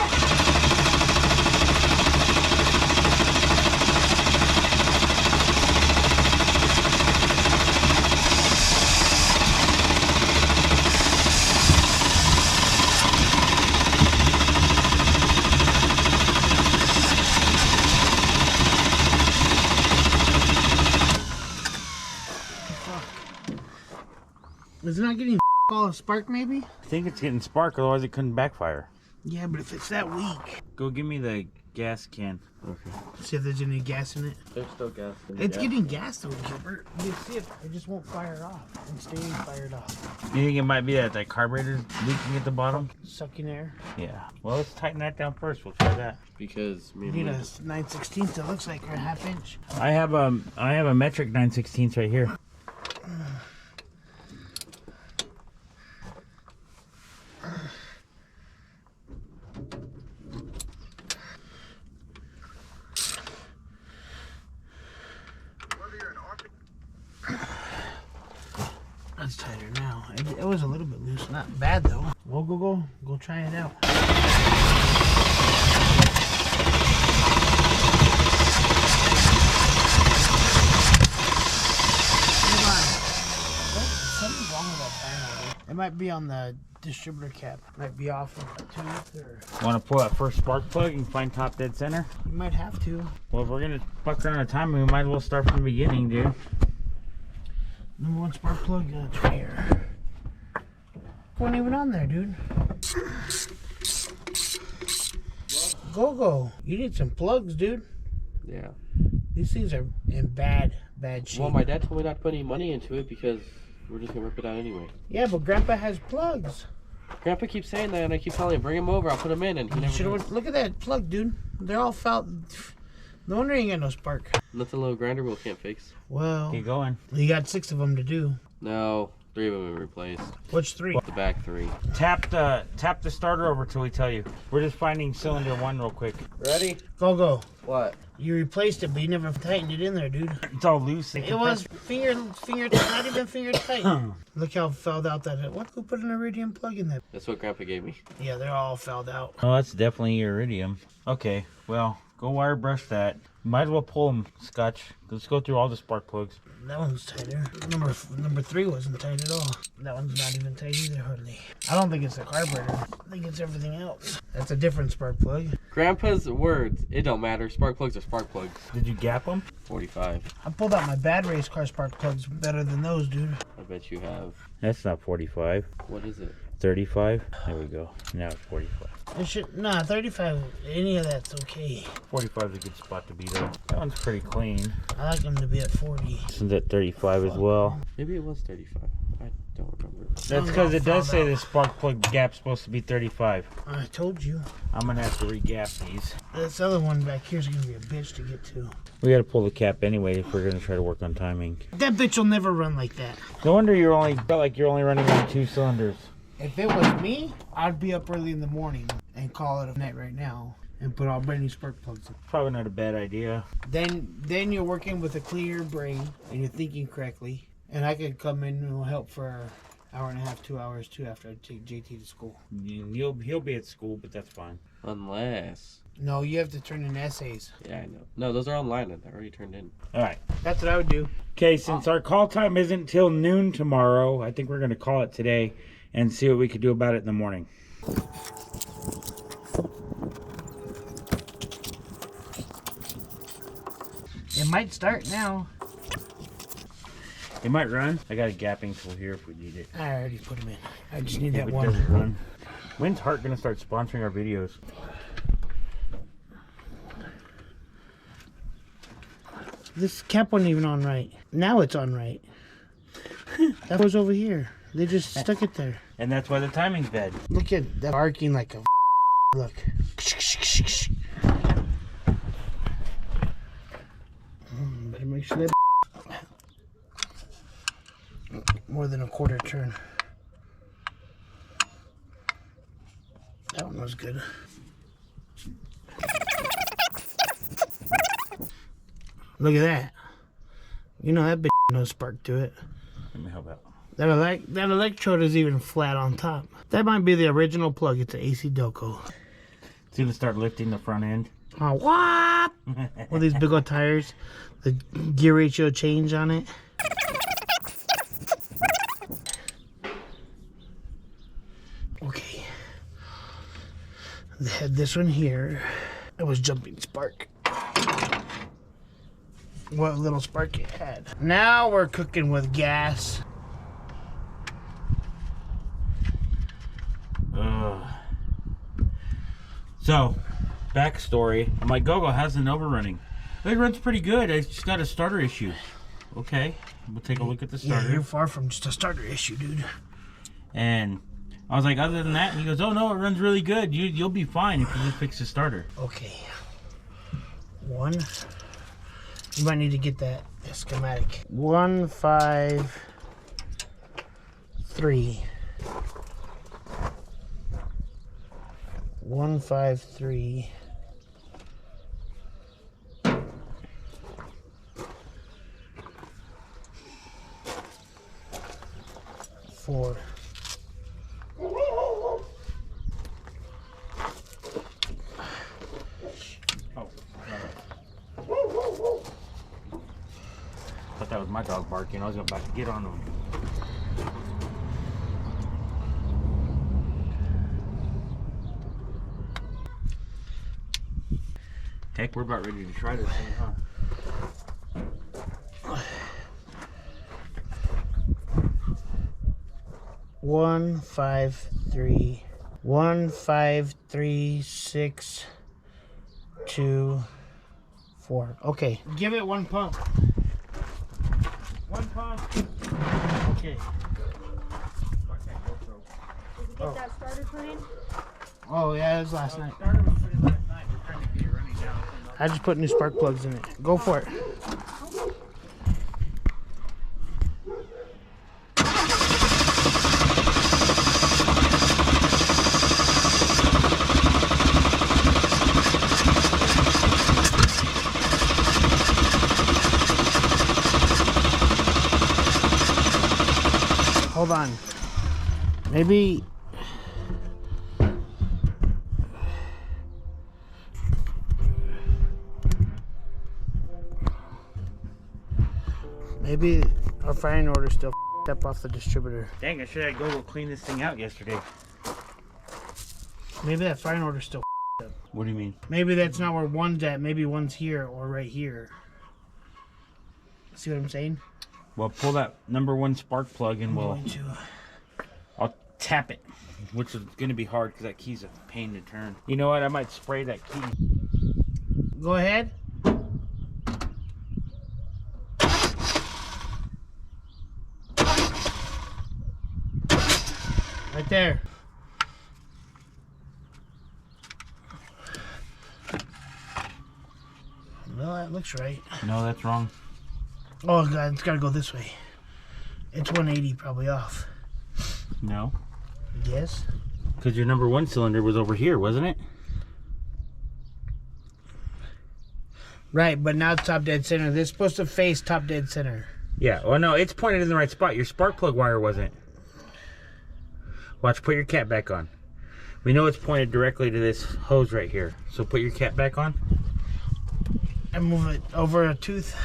Is it not getting all a spark maybe? I think it's getting spark, otherwise it couldn't backfire. Yeah, but if it's that weak. Go give me the gas can. Okay. See if there's any gas in it. There's still gas in It's getting gas though, Gilbert. You see it just won't fire off and stay fired off. You think it might be that carburetor's leaking at the bottom? Sucking air. Yeah. Well, let's tighten that down first. We'll try that. Because You need a 9/16. It looks like, or a half inch. I have a metric 9/16 right here. That's tighter now. It was a little bit loose. Not bad though. Well, go try it out. Something's wrong with that final. It might be on the distributor cap. Might be off of a tooth, or Want to pull that first spark plug and find top dead center? you might have to. Well, if we're gonna fuck around a time, we might as well start from the beginning, dude. Number one spark plug, it's right here. Wasn't even on there, dude. Go. You need some plugs, dude. Yeah. These things are in bad shape. Well, my dad told me not to put any money into it because we're just gonna rip it out anyway. Yeah, but Grandpa has plugs. Grandpa keeps saying that, and I keep telling him, bring him over, I'll put him in, and he never does. Look at that plug, dude. They're all fouled. No wonder you ain't got no spark. Nothing little grinder wheel can't fix. Well, Keep going. you got 6 of them to do. No, 3 of them have been replaced. Which 3? The back 3. Tap the starter over till we tell you. We're just finding cylinder 1 real quick. Ready? Go. What? You replaced it, but you never tightened it in there, dude. It's all loose. It was finger, not even finger tight. Look how fouled out that is. What? Who put an iridium plug in there? That's what Grandpa gave me. Yeah, they're all fouled out. Oh, that's definitely iridium. Okay, well, go wire brush that. Might as well pull them, Scotch. Let's go through all the spark plugs. That one's tighter. Number 3 wasn't tight at all. That one's not even tight either, hardly. I don't think it's the carburetor. I think it's everything else. That's a different spark plug. Grandpa's words, it don't matter. Spark plugs are spark plugs. Did you gap them? 45. I pulled out my bad race car spark plugs better than those, dude. I bet you have. That's not 45. What is it? 35. There we go. Now it's 45. It should, nah, 35, any of that's okay. 45 is a good spot to be though. That one's pretty clean. I like them to be at 40. This one's at 35 as well. Maybe it was 35. I don't remember. That's because it does say the spark plug gap's supposed to be 35. I told you. I'm gonna have to re-gap these. This other one back here is gonna be a bitch to get to. We gotta pull the cap anyway if we're gonna try to work on timing. That bitch will never run like that. No wonder you're only running on 2 cylinders. If it was me, I'd be up early in the morning and call it a night right now and put all brand new spark plugs in. Probably not a bad idea. Then you're working with a clear brain and you're thinking correctly. And I could come in and help for an hour and a half, 2 hours too after I take JT to school. He'll be at school, but that's fine. Unless. No, you have to turn in essays. Yeah, I know. No, those are online and they're already turned in. All right. That's what I would do. Okay, since our call time isn't till noon tomorrow, I think we're gonna call it today and see what we could do about it in the morning. It might start now. It might run. I got a gapping tool here if we need it. I already put them in. I just need that If it one. doesn't run. When's Hart gonna start sponsoring our videos? This cap wasn't even on right. Now it's on right. That was over here. They just stuck it there. And that's why the timing's bad. Look at that barking like a look. Better make sure that more than a quarter turn. That one was good. Look at that. You know that bitch no spark to it. Let me help out. That electrode is even flat on top. That might be the original plug. It's an AC Delco. It's gonna start lifting the front end. Oh, what? All these big old tires. The gear ratio change on it. Okay. They had this one here. It was jumping spark. What little spark it had. Now we're cooking with gas. So, backstory. My go-go hasn't overrunning. It runs pretty good. I just got a starter issue. Okay, we'll take a look at the starter. Yeah, you're far from just a starter issue, dude. And I was like, other than that, he goes, "Oh no, it runs really good. You'll be fine if you just fix the starter." Okay. One. You might need to get that schematic. 1, 5, 3. 1, 5, 3. 4. Thought that was my dog barking. I was about to get on him. Heck, we're about ready to try this thing, huh? 1, 5, 3. 1, 5, 3, 6, 2, 4. Okay. Give it one pump. One pump. Okay. Did you get that starter clean? Oh yeah, it was last night. Starter was put in last night. We're trying to get it running down. I just put new spark plugs in it. Go for it. Hold on. Maybe our firing order still up off the distributor. Dang, I should have go clean this thing out yesterday. Maybe that firing order still up. What do you mean? Maybe that's not where one's at. Maybe one's here or right here. See what I'm saying? Well, pull that #1 spark plug and we'll. Going to. I'll tap it, which is going to be hard because that key's a pain to turn. You know what? I might spray that key. Go ahead. Right there. No, that looks right. No, that's wrong. Oh god, it's gotta go this way. It's 180 probably off. No. Yes. Because your #1 cylinder was over here, wasn't it? Right, but now it's top dead center. This is supposed to face top dead center. Yeah. Well, no, it's pointed in the right spot. Your spark plug wire wasn't. Watch, put your cap back on. We know it's pointed directly to this hose right here. So put your cap back on. And move it over a tooth,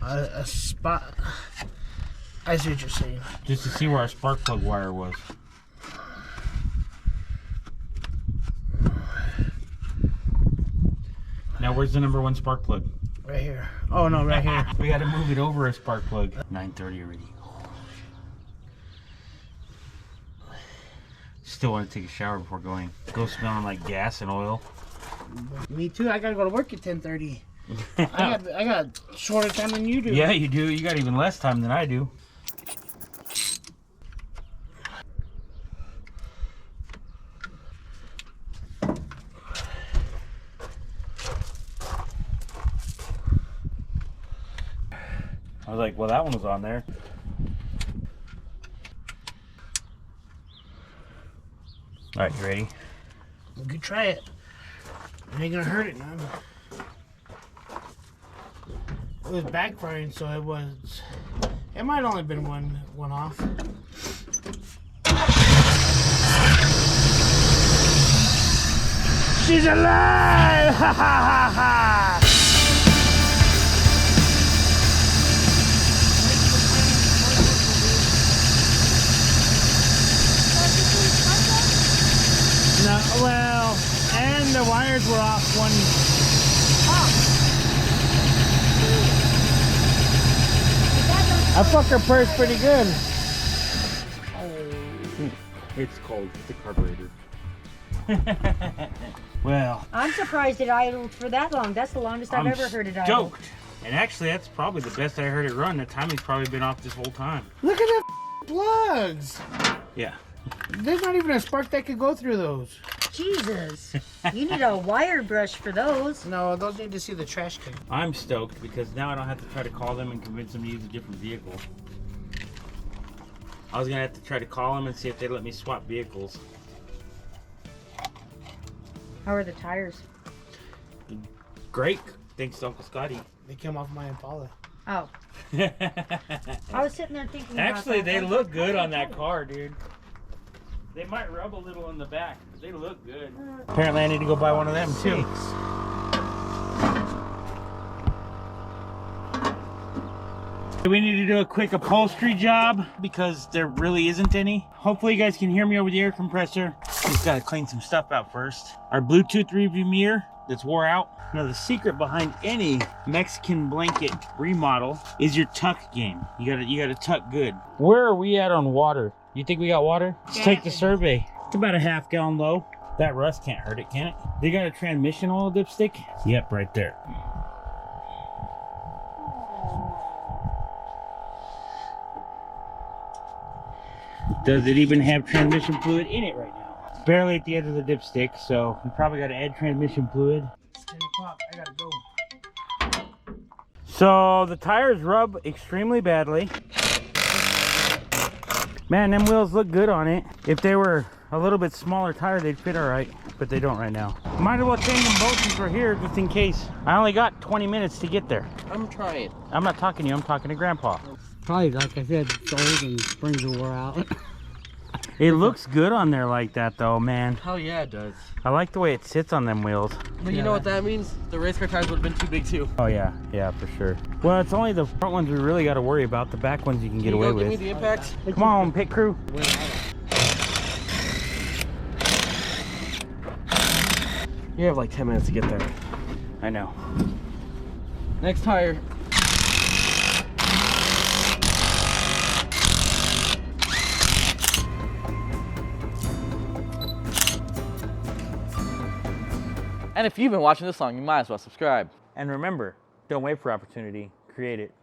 a spot. I see what you're saying. Just to see where our spark plug wire was. Now, where's the #1 spark plug? Right here. Oh no, right here. We got to move it over a spark plug. 9:30 already. Still want to take a shower before going. Go smelling like gas and oil. Me too. I gotta go to work at 10:30. I got shorter time than you do. Yeah, you do. You got even less time than I do. I was like, well, that one was on there. All right, you ready? You could try it. It ain't gonna hurt it none. It was backfiring, so it was. It might only been one off. She's alive! Ha ha ha ha! No, well, and the wires were off one. I fucked her purse pretty good. It's cold. It's a carburetor. Well, I'm surprised it idled for that long. That's the longest I've ever heard it idle. Stoked. And actually, that's probably the best I heard it run. The timing's probably been off this whole time. Look at the plugs. Yeah. There's not even a spark that could go through those. Jesus. You need a wire brush for those. No, those need to see the trash can. I'm stoked because now I don't have to try to call them and convince them to use a different vehicle. I was gonna have to try to call them and see if they'd let me swap vehicles. How are the tires? Great, thanks to Uncle Scotty. They came off my Impala. Oh. I was sitting there thinking Actually, about that. they look good on that car, dude. They might rub a little in the back, but they look good. Apparently, I need to go buy one of them too. We need to do a quick upholstery job because there really isn't any. Hopefully you guys can hear me over the air compressor. Just gotta clean some stuff out first. Our Bluetooth review mirror that's wore out. Now the secret behind any Mexican blanket remodel is your tuck game. You gotta tuck good. Where are we at on water? You think we got water? Let's take the survey. It's about a half gallon low. That rust can't hurt it, can it? They got a transmission oil dipstick? Yep, right there. Does it even have transmission fluid in it right now? It's barely at the edge of the dipstick, so we probably got to add transmission fluid. It's 10 o'clock. I gotta go. So the tires rub extremely badly. Man, them wheels look good on it. If they were a little bit smaller tire, they'd fit all right, but they don't right now. Might as well change them both since we're here, just in case. I only got 20 minutes to get there. I'm trying. I'm not talking to you, I'm talking to Grandpa. Probably, like I said, it's old and springs are wore out. It looks good on there like that though, man. Hell yeah, it does. I like the way it sits on them wheels. But you know what that means? The race car tires would have been too big too. Oh yeah, yeah, for sure. Well, it's only the front ones we really got to worry about. The back ones you can get Can you away go give me with. the impact? Come on, pit crew. You have like 10 minutes to get there. I know. Next tire. And if you've been watching this long, you might as well subscribe. And remember, don't wait for opportunity, create it.